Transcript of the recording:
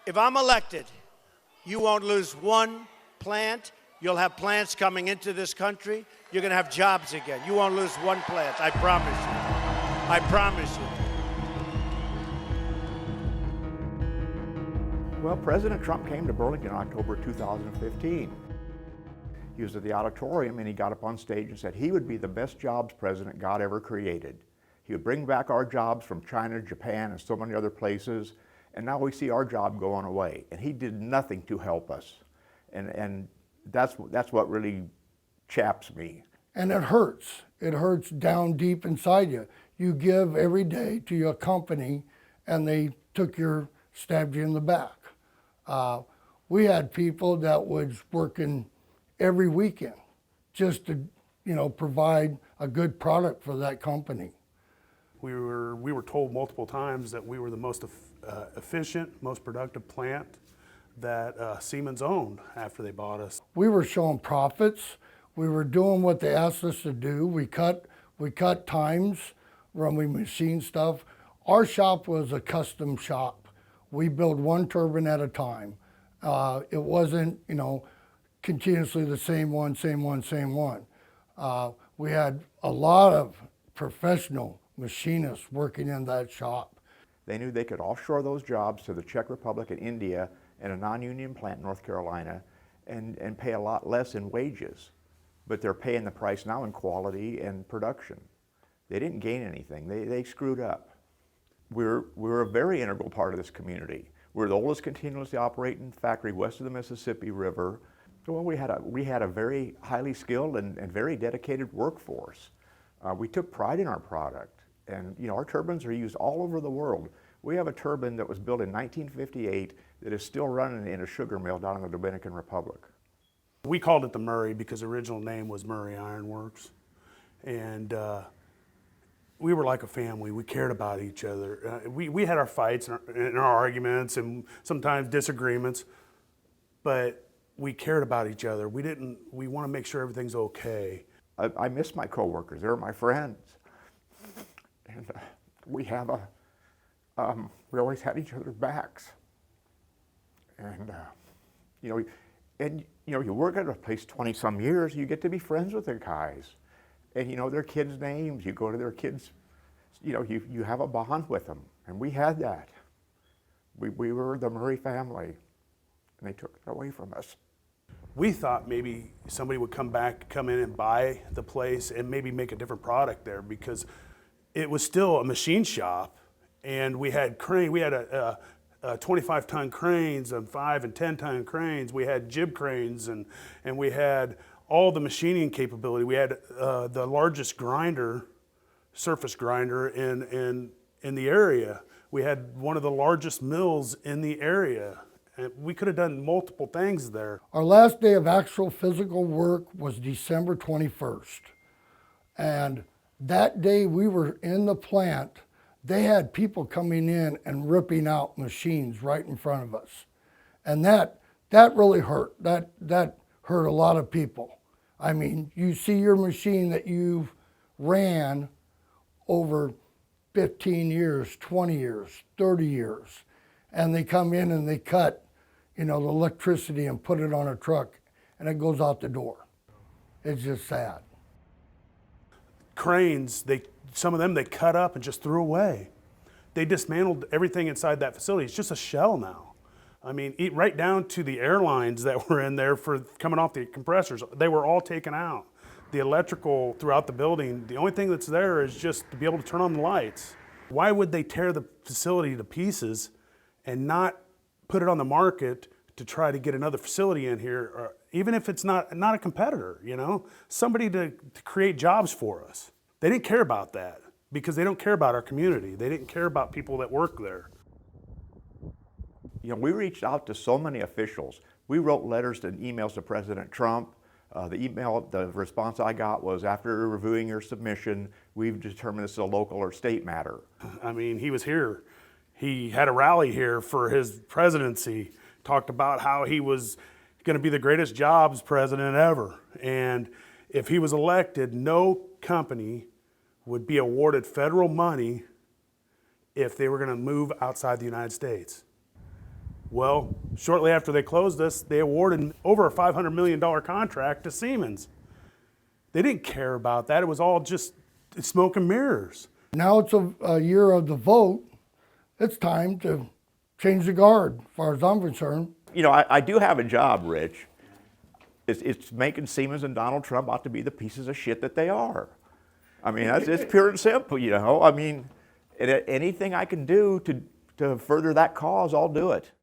If I'm elected, you won't lose one plant. You'll have plants coming into this country. You're going to have jobs again. You won't lose one plant. I promise you. I promise you. Well, President Trump came to Burlington in October 2015. He was at the auditorium and he got up on stage and said he would be the best jobs president God ever created. He would bring back our jobs from China, Japan, and so many other places, and now we see our job going away. And he did nothing to help us. And that's what really chaps me. And it hurts. It hurts down deep inside you. You give every day to your company and they stabbed you in the back. We had people that was working every weekend just to, provide a good product for that company. We were told multiple times that we were the most efficient, most productive plant that Siemens owned after they bought us. We were showing profits. We were doing what they asked us to do. We cut times when we machine stuff. Our shop was a custom shop. We build one turbine at a time. It wasn't, continuously the same one. We had a lot of professional machinists working in that shop. They knew they could offshore those jobs to the Czech Republic and India and a non-union plant in North Carolina and pay a lot less in wages. But they're paying the price now in quality and production. They didn't gain anything. They screwed up. We're a very integral part of this community. We're the oldest continuously operating factory west of the Mississippi River. Well, we had a very highly skilled and very dedicated workforce. We took pride in our product. And our turbines are used all over the world. We have a turbine that was built in 1958 that is still running in a sugar mill down in the Dominican Republic. We called it the Murray because the original name was Murray Iron Works. And we were like a family. We cared about each other. We had our fights and our arguments and sometimes disagreements, but we cared about each other. We want to make sure everything's okay. I miss my coworkers. They're my friends. And we always had each other's backs. And, you work at a place 20-some years, you get to be friends with the guys. And you know their kids' names, you go to their kids, you have a bond with them. And we had that. We were the Murray family, and they took it away from us. We thought maybe somebody would come in and buy the place and maybe make a different product there because it was still a machine shop, and we had 25-ton cranes and 5 and 10-ton cranes. We had jib cranes and we had all the machining capability. We had the largest surface grinder in the area. We had one of the largest mills in the area. And we could have done multiple things there. Our last day of actual physical work was December 21st. And that day we were in the plant, they had people coming in and ripping out machines right in front of us. And that really hurt. That hurt a lot of people. I mean, you see your machine that you've ran over 15 years, 20 years, 30 years, and they come in and they cut, the electricity and put it on a truck, and it goes out the door. It's just sad. Cranes, some of them they cut up and just threw away. They dismantled everything inside that facility. It's just a shell now. I mean, right down to the airlines that were in there for coming off the compressors, they were all taken out. The electrical throughout the building, the only thing that's there is just to be able to turn on the lights. Why would they tear the facility to pieces and not put it on the market to try to get another facility in here, or even if it's not a competitor, somebody to create jobs for us. They didn't care about that because they don't care about our community. They didn't care about people that work there. We reached out to so many officials. We wrote letters and emails to President Trump. The response I got was, after reviewing your submission, we've determined this is a local or state matter. I mean, he was here. He had a rally here for his presidency, talked about how he was going to be the greatest jobs president ever. And if he was elected, no company would be awarded federal money if they were going to move outside the United States. Well, shortly after they closed us, they awarded over a $500 million contract to Siemens. They didn't care about that. It was all just smoke and mirrors. Now it's a year of the vote. It's time to change the guard, as far as I'm concerned. You know, I do have a job, Rich. It's making Siemens and Donald Trump out to be the pieces of shit that they are. I mean, it's pure and simple, you know. I mean, anything I can do to further that cause, I'll do it.